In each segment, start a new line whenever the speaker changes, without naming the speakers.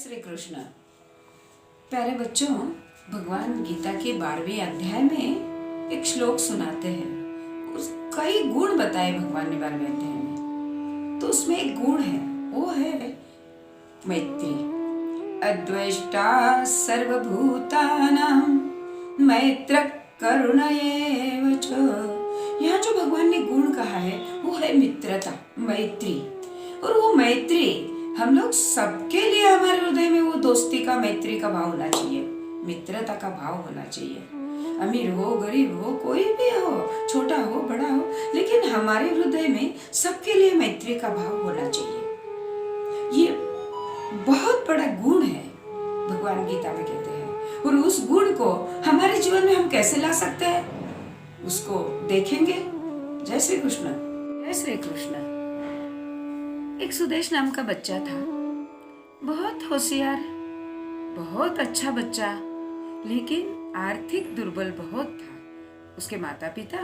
श्री कृष्ण। प्यारे बच्चों, भगवान गीता के 12वें अध्याय में एक श्लोक सुनाते हैं। उस कई गुण बताए भगवान ने 12वें अध्याय में। तो उसमें एक गुण है, वो है मैत्री। अद्वेष्टा सर्वभूतानां मैत्र करुण एव च। यहाँ जो भगवान ने गुण कहा है वो है मित्रता, मैत्री। और वो मैत्री हम लोग सबके लिए, हमारे हृदय में वो दोस्ती का, मैत्री का भाव होना चाहिए, मित्रता का भाव होना चाहिए। अमीर हो, गरीब हो, कोई भी हो, छोटा हो, बड़ा हो, लेकिन हमारे हृदय में सबके लिए मैत्री का भाव होना चाहिए। ये बहुत बड़ा गुण है, भगवान गीता में कहते हैं। और उस गुण को हमारे जीवन में हम कैसे ला सकते हैं, उसको देखेंगे। जय श्री कृष्ण। जय श्री कृष्ण। एक सुदेश नाम का बच्चा था, बहुत होशियार, बहुत अच्छा बच्चा, लेकिन आर्थिक दुर्बल बहुत था। उसके माता पिता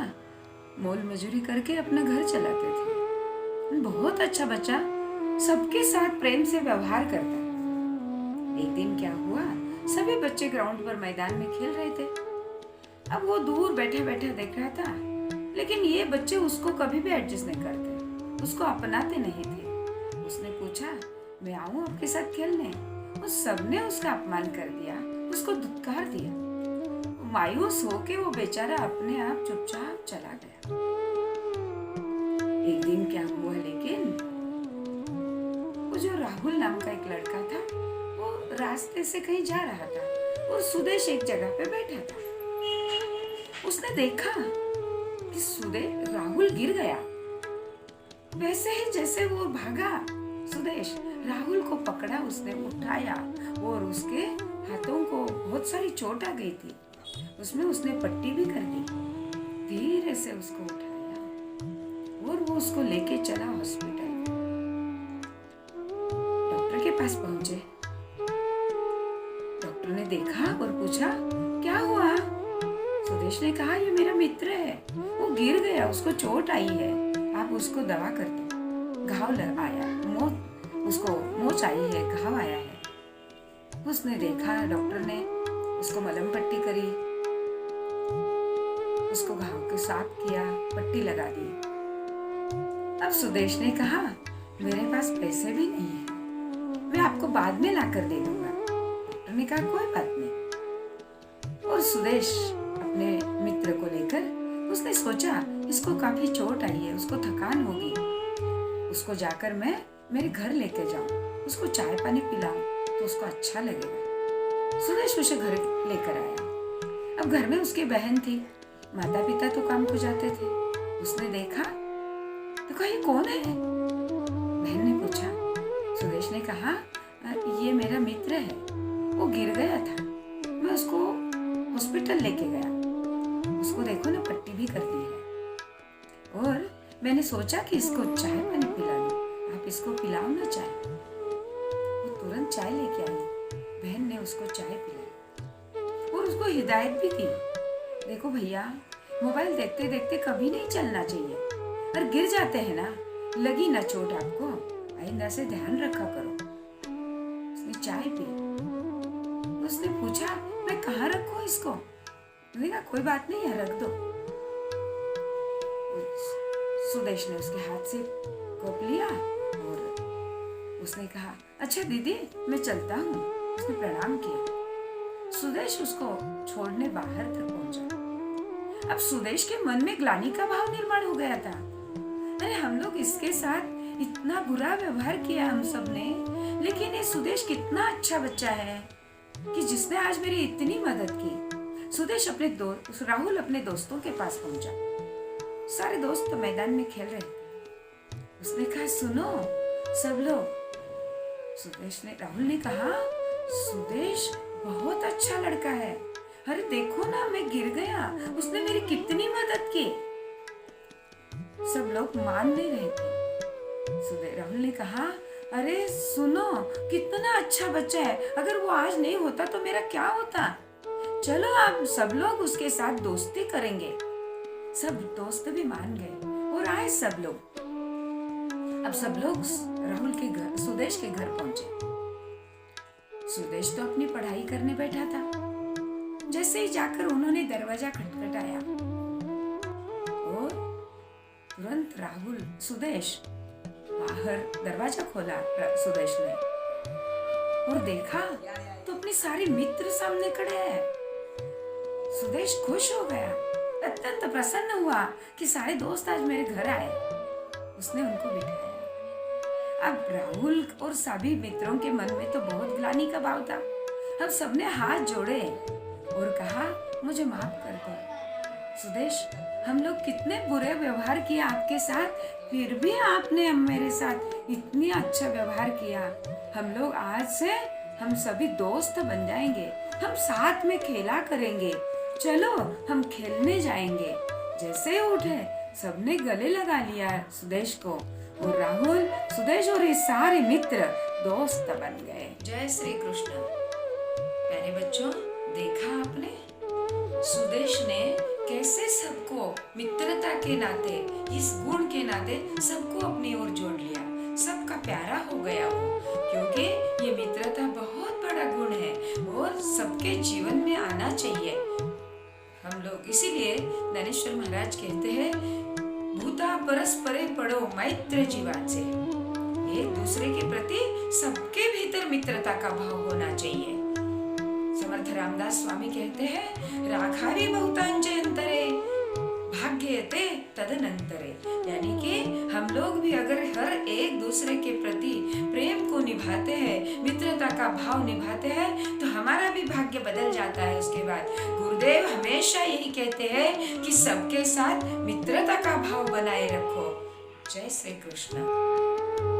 मोल मजूरी करके अपना घर चलाते थे। बहुत अच्छा बच्चा, सबके साथ प्रेम से व्यवहार करता। एक दिन क्या हुआ, सभी बच्चे ग्राउंड पर मैदान में खेल रहे थे। अब वो दूर बैठे बैठे देख रहा था, लेकिन ये बच्चे उसको कभी भी एडजस्ट नहीं करते, उसको अपनाते नहीं थे। उसने पूछा, मैं आऊं आपके साथ खेलने? उस सबने उसका अपमान कर दिया, उसको धुतकार दिया। मायूस होके वो बेचारा अपने आप चुपचाप चला गया। एक दिन क्या हुआ, लेकिन वो जो राहुल नाम का एक लड़का था, वो रास्ते से कहीं जा रहा था और सुदेश एक जगह पे बैठा था। उसने देखा कि राहुल गिर गया। वैसे ही जैसे वो भागा, सुदेश राहुल को पकड़ा, उसने उठाया और उसके हाथों को बहुत सारी चोट आ गई थी। उसमें उसने पट्टी भी कर दी। धीरे से उसको उठाया और वो उसको लेके चला हॉस्पिटल। डॉक्टर के पास पहुंचे। डॉक्टर ने देखा और पूछा, क्या हुआ? सुदेश ने कहा, ये मेरा मित्र है, वो गिर गया, उसको चोट आई है, आप उसको दवा कर दो। घाव आया, उसको मोच आई है, घाव आया है। उसने देखा, डॉक्टर ने उसको मलहम पट्टी करी, उसको घाव को साफ किया, पट्टी लगा दी। अब सुदेश ने कहा, मेरे पास पैसे भी नहीं है, मैं आपको बाद में लाकर दे दूंगा। डॉक्टर ने कहा, कोई बात नहीं। और सुदेश अपने मित्र को लेकर, उसने सोचा इसको काफी चोट आई है, उसको थकान होगी, उसको जाकर मैं मेरे घर लेके जाऊं, उसको चाय पानी पिलाऊं तो उसको अच्छा लगेगा। सुदेश उसे घर लेकर आया। अब घर में उसकी बहन थी, माता पिता तो काम को जाते थे। उसने देखा तो कहा, ये कौन है? बहन ने पूछा। सुदेश ने कहा, ये मेरा मित्र है, वो गिर गया था, मैं उसको हॉस्पिटल लेके गया, उसको देखो ना, पट्टी भी कर दी है, और मैंने सोचा कि इसको चाय पानी पिला दूं, आप इसको पिलाओ ना चाय। वो तुरंत चाय लेके आई। बहन ने उसको चाय पिलाई और उसको हिदायत भी दी, देखो भैया, मोबाइल देखते देखते कभी नहीं चलना चाहिए, और गिर जाते हैं ना, लगी ना चोट आपको, आइंदा से ध्यान रखा करो। उसने चाय पी। उसने पूछा, मैं कहाँ रखूं इसको? उसने कहा, कोई बात नहीं है, रख दो। सुदेश ने उसके हाथ से कप लिया और उसने कहा, अच्छा दीदी, मैं चलता हूँ। उसने प्रणाम किया। सुदेश उसको छोड़ने बाहर तक पहुंचा। अब सुदेश के मन में ग्लानि का भाव निर्माण हो गया था। अरे, हम लोग इसके साथ इतना बुरा व्यवहार किया हम सब ने, लेकिन ये सुदेश कितना अच्छा बच्चा है कि जिसने आज मेरी इतनी मदद की। सुदेश राहुल अपने दोस्तों के पास पहुंचा। सारे दोस्त तो मैदान में खेल रहे थे। उसने कहा, सुनो सब लोग। राहुल ने कहा, सुदेश बहुत अच्छा लड़का है, अरे देखो ना, मैं गिर गया, उसने मेरी कितनी मदद की। सब लोग मान नहीं रहे थे। राहुल ने कहा, अरे सुनो, कितना अच्छा बच्चा है, अगर वो आज नहीं होता तो मेरा क्या होता? चलो आप सब लोग उसके साथ दोस्ती करेंगे। सब दोस्त भी मान गए और आए सब लोग। अब सब लोग राहुल के घर, सुदेश के घर पहुंचे। सुदेश तो अपनी पढ़ाई करने बैठा था। जैसे ही जाकर उन्होंने दरवाजा खटखटाया और तुरंत राहुल सुदेश बाहर दरवाजा खोला। सुदेश ने और देखा तो अपने सारे मित्र सामने खड़े हैं। सुदेश खुश हो गया, अत्यंत प्रसन्न हुआ कि सारे दोस्त आज मेरे घर आए। उसने उनको बिठाया। अब राहुल और सभी मित्रों के मन में तो बहुत ग्लानि का भाव था। अब सबने हाथ जोड़े और कहा, मुझे माफ कर दो सुदेश, हम लोग कितने बुरे व्यवहार किए आपके साथ, फिर भी आपने मेरे साथ इतनी अच्छा व्यवहार किया। हम लोग आज से हम सभी दोस्त बन जाएंगे, हम साथ में खेला करेंगे, चलो हम खेलने जाएंगे। जैसे उठे सबने गले लगा लिया सुदेश को और राहुल, सुदेश और ये सारे मित्र दोस्त बन गए। जय श्री कृष्ण। प्यारे बच्चों, देखा आपने सुदेश ने कैसे सबको मित्रता के नाते, इस गुण के नाते सबको अपनी ओर जोड़ लिया, सबका प्यारा हो गया वो, क्योंकि ये मित्रता बहुत बड़ा गुण है और सबके जीवन में आना चाहिए। हम लोग इसीलिए ज्ञानेश्वर महाराज कहते हैं, भूता परस्परे पड़ो मैत्र जीवाचे। एक दूसरे के प्रति सबके भीतर मित्रता का भाव होना चाहिए। समर्थ रामदास स्वामी कहते हैं, राखावी बहुतांचे अंतरे भाग्यते तदनंतरे। यानी कि हम लोग भी अगर हर एक दूसरे के प्रति प्रेम को निभाते हैं, मित्रता का भाव निभाते हैं, तो हमारा भी भाग्य बदल जाता है। उसके बाद गुरुदेव हमेशा यही कहते हैं कि सबके साथ मित्रता का भाव बनाए रखो। जय श्री कृष्ण।